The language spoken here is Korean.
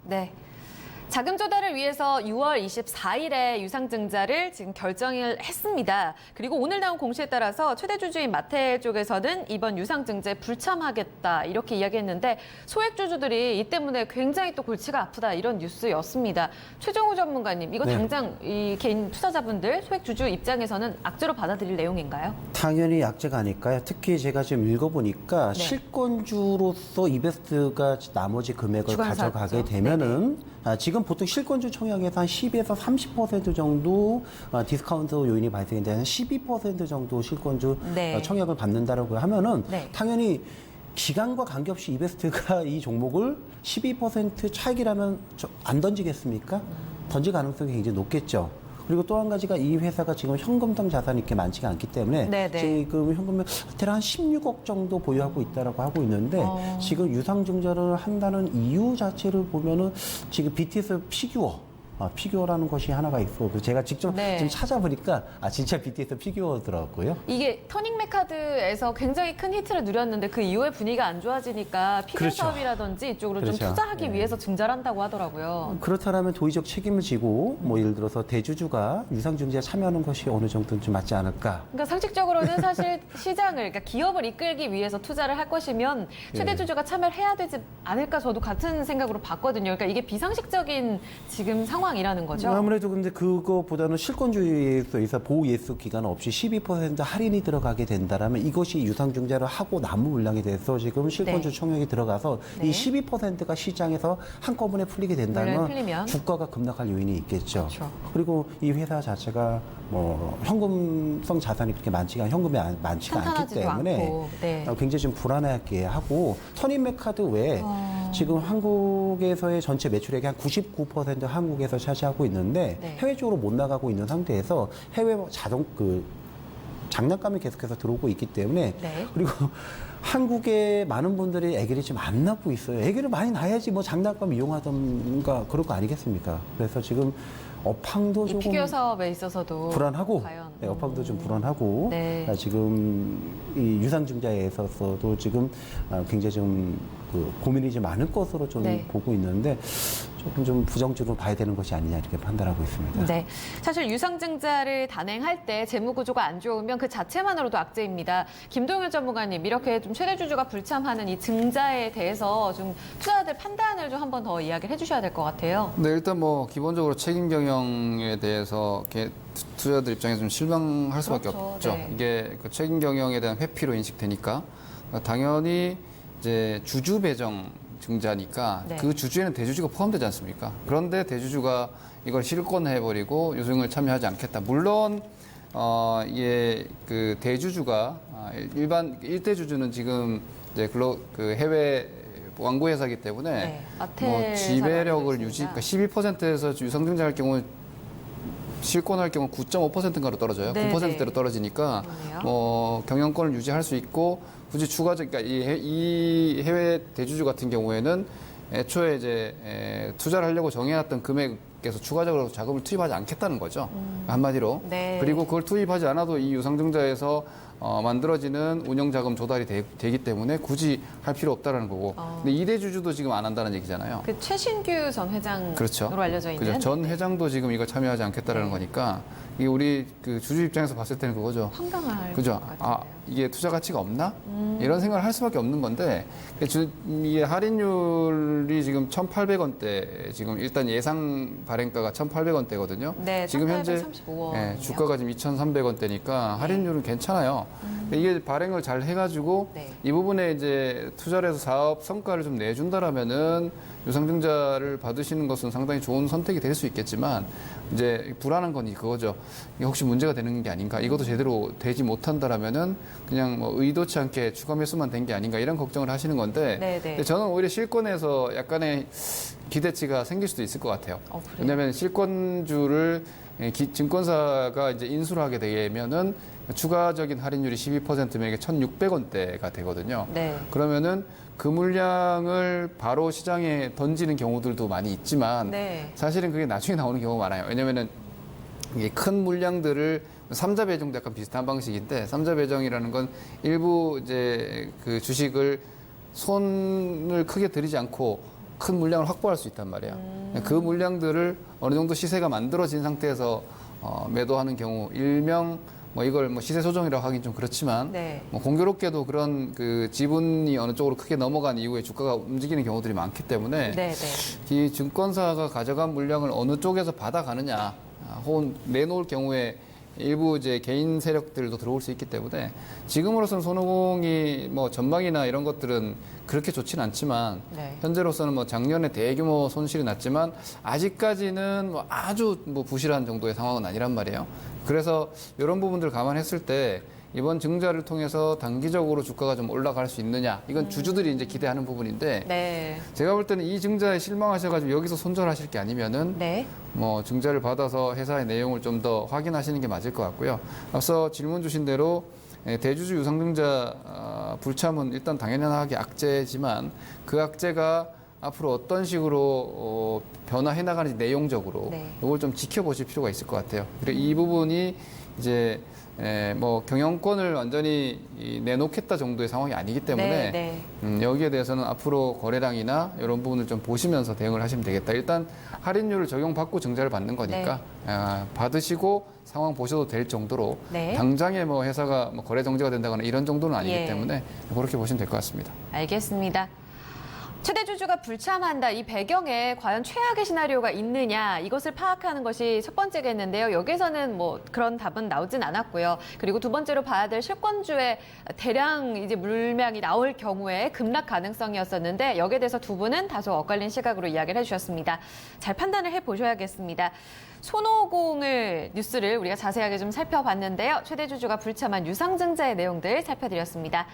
네. 자금 조달을 위해서 6월 24일에 유상증자를 지금 결정을 했습니다. 그리고 오늘 나온 공시에 따라서 최대 주주인 마태 쪽에서는 이번 유상증자에 불참하겠다 이렇게 이야기했는데 소액 주주들이 이 때문에 굉장히 또 골치가 아프다 이런 뉴스였습니다. 최정우 전문가님, 이거 네. 당장 이 개인 투자자분들, 소액 주주 입장에서는 악재로 받아들일 내용인가요? 당연히 약재가 아닐까요? 특히 제가 지금 읽어보니까 네. 실권주로서 이베스트가 나머지 금액을 주관사죠. 가져가게 되면은 지금 보통 실권주 청약에서 한 10에서 30% 정도 디스카운트 요인이 발생이 되는 12% 정도 실권주 네. 청약을 받는다라고 하면은 네. 당연히 기간과 관계없이 이베스트가 이 종목을 12% 차익이라면 안 던지겠습니까? 던질 가능성이 굉장히 높겠죠. 그리고 또 한 가지가 이 회사가 지금 현금성 자산이 이렇게 많지가 않기 때문에 네네. 지금 현금을 대략 한 16억 정도 보유하고 있다라고 하고 있는데 지금 유상증자를 한다는 이유 자체를 보면은 지금 BTS 피규어라는 것이 하나가 있고 제가 직접 네. 지금 찾아보니까 진짜 BTS 피규어더라고요. 이게 터닝메카드에서 굉장히 큰 히트를 누렸는데 그 이후에 분위기가 안 좋아지니까 피규어 그렇죠. 사업이라든지 이쪽으로 좀 그렇죠. 투자하기 네. 위해서 증자를 한다고 하더라고요. 그렇다면 도의적 책임을 지고 뭐 예를 들어서 대주주가 유상증자에 참여하는 것이 어느 정도는 좀 맞지 않을까. 그러니까 상식적으로는 사실 시장을, 그러니까 기업을 이끌기 위해서 투자를 할 것이면 최대 예. 주주가 참여를 해야 되지 않을까 저도 같은 생각으로 봤거든요. 그러니까 이게 비상식적인 지금 상황이라는 거죠. 아무래도 근데 그거보다는 실권주의에서 보호 예수 기간 없이 12% 할인이 들어가게 된다라면 이것이 유상증자를 하고 남은 물량에 대해서 지금 실권주 네. 청약이 들어가서 네. 이 12%가 시장에서 한꺼번에 풀리게 물량이 된다면 풀리면. 주가가 급락할 요인이 있겠죠. 그렇죠. 그리고 이 회사 자체가 뭐 현금성 자산이 그렇게 많지가 않기 탄탄하지도 때문에 않고. 네. 굉장히 좀 불안하게 하고 터닝메카드 외에 지금 한국에서의 전체 매출액의 한 99% 한국에서 차지하고 있는데 네. 해외 쪽으로 못 나가고 있는 상태에서 해외 장난감이 계속해서 들어오고 있기 때문에 네. 그리고 한국에 많은 분들이 애기를 지금 안 낳고 있어요. 애기를 많이 낳아야지 뭐 장난감 이용하던가 그럴 거 아니겠습니까? 그래서 지금 업황도 이 조금 피규어 사업에 있어서도 불안하고 과연. 네, 업황도 좀 불안하고 네. 지금 이 유상증자에 있어서도 지금 굉장히 좀 고민이 좀 많을 것으로 좀 네. 보고 있는데 조금 좀 부정적으로 봐야 되는 것이 아니냐 이렇게 판단하고 있습니다. 네, 사실 유상증자를 단행할 때 재무 구조가 안 좋으면 그 자체만으로도 악재입니다. 김동현 전문가님, 이렇게 좀 최대 주주가 불참하는 이 증자에 대해서 좀 투자자들 판단을 좀 한 번 더 이야기를 해주셔야 될 것 같아요. 네, 일단 뭐 기본적으로 책임 경영에 대해서 투자자들 입장에서 좀 실망할 수밖에 그렇죠. 없죠. 네. 이게 그 책임 경영에 대한 회피로 인식되니까 당연히 이제 주주 배정 증자니까 네. 그 주주에는 대주주가 포함되지 않습니까? 그런데 대주주가 이걸 실권해버리고 유승을 참여하지 않겠다. 물론 이게 그 대주주가 일반 일대 주주는 지금 이제 그 해외 완구 회사이기 때문에 네, 마태 뭐 지배력을 사라고 유지, 있습니다. 그러니까 12%에서 유상증자할 경우 실권할 경우 9.5%인가로 떨어져요. 네, 9%대로 네. 떨어지니까 그러네요. 뭐 경영권을 유지할 수 있고 굳이 추가적, 그러니까 이 해외 대주주 같은 경우에는 애초에 이제 투자를 하려고 정해놨던 금액에서 추가적으로 자금을 투입하지 않겠다는 거죠. 한마디로. 네. 그리고 그걸 투입하지 않아도 이 유상증자에서 만들어지는 운영자금 조달이 되기 때문에 굳이 할 필요 없다라는 거고. 근데 이대 주주도 지금 안 한다는 얘기잖아요. 그 최신규 전 회장으로 그렇죠. 알려져 있는. 그죠. 전 회장도 지금 이걸 참여하지 않겠다라는 네. 거니까 이게 우리 그 주주 입장에서 봤을 때는 그거죠. 황당할 그죠. 것 같은데요. 이게 투자 가치가 없나? 이런 생각을 할 수밖에 없는 건데 이게 할인율이 지금 1,800원대 지금 일단 예상 발행가가 1,800원대거든요. 네, 지금 현재 1,835원 예, 이요. 주가가 지금 2,300원대니까 할인율은 괜찮아요. 이게 발행을 잘 해가지고 네. 이 부분에 이제 투자를 해서 사업 성과를 좀 내준다라면은 유상증자를 받으시는 것은 상당히 좋은 선택이 될 수 있겠지만 이제 불안한 건 그거죠. 이게 혹시 문제가 되는 게 아닌가? 이것도 제대로 되지 못한다라면은 그냥 뭐 의도치 않게 추가 매수만 된 게 아닌가 이런 걱정을 하시는 건데 네, 네. 근데 저는 오히려 실권에서 약간의 기대치가 생길 수도 있을 것 같아요. 그래요? 왜냐하면 실권주를 증권사가 이제 인수를 하게 되면은 추가적인 할인율이 12%면 1,600원대가 되거든요. 네. 그러면은 그 물량을 바로 시장에 던지는 경우들도 많이 있지만 네. 사실은 그게 나중에 나오는 경우가 많아요. 왜냐면은 이게 큰 물량들을 삼자 배정도 약간 비슷한 방식인데 삼자 배정이라는 건 일부 이제 그 주식을 손을 크게 들이지 않고 큰 물량을 확보할 수 있단 말이에요. 그 물량들을 어느 정도 시세가 만들어진 상태에서 매도하는 경우, 일명 뭐 이걸 뭐 시세 조정이라고 하긴 좀 그렇지만 네. 뭐 공교롭게도 그런 그 지분이 어느 쪽으로 크게 넘어간 이후에 주가가 움직이는 경우들이 많기 때문에 네, 네. 이 증권사가 가져간 물량을 어느 쪽에서 받아가느냐, 혹은 내놓을 경우에 일부 이제 개인 세력들도 들어올 수 있기 때문에 지금으로서는 손오공이 뭐 전망이나 이런 것들은 그렇게 좋지는 않지만 네. 현재로서는 뭐 작년에 대규모 손실이 났지만 아직까지는 뭐 아주 뭐 부실한 정도의 상황은 아니란 말이에요. 그래서 이런 부분들 감안했을 때 이번 증자를 통해서 단기적으로 주가가 좀 올라갈 수 있느냐, 이건 주주들이 이제 기대하는 부분인데 네. 제가 볼 때는 이 증자에 실망하셔가지고 여기서 손절하실 게 아니면은 네. 뭐 증자를 받아서 회사의 내용을 좀 더 확인하시는 게 맞을 것 같고요. 앞서 질문 주신 대로 대주주 유상증자 불참은 일단 당연하게 악재지만 그 악재가 앞으로 어떤 식으로 변화해 나가는지 내용적으로 네. 이걸 좀 지켜보실 필요가 있을 것 같아요. 그리고 이 부분이 이제 뭐 경영권을 완전히 내놓겠다 정도의 상황이 아니기 때문에 네, 네. 여기에 대해서는 앞으로 거래량이나 이런 부분을 좀 보시면서 대응을 하시면 되겠다. 일단 할인율을 적용받고 증자를 받는 거니까 받으시고 상황 보셔도 될 정도로 네. 당장에 뭐 회사가 뭐 거래 정지가 된다거나 이런 정도는 아니기 예. 때문에 그렇게 보시면 될 것 같습니다. 알겠습니다. 최대 주주가 불참한다. 이 배경에 과연 최악의 시나리오가 있느냐, 이것을 파악하는 것이 첫 번째겠는데요. 여기서는 뭐 그런 답은 나오진 않았고요. 그리고 두 번째로 봐야 될 실권주의 대량 이제 물량이 나올 경우에 급락 가능성이었었는데 여기에 대해서 두 분은 다소 엇갈린 시각으로 이야기를 해주셨습니다. 잘 판단을 해보셔야겠습니다. 손오공을 뉴스를 우리가 자세하게 좀 살펴봤는데요. 최대 주주가 불참한 유상증자의 내용들 살펴드렸습니다.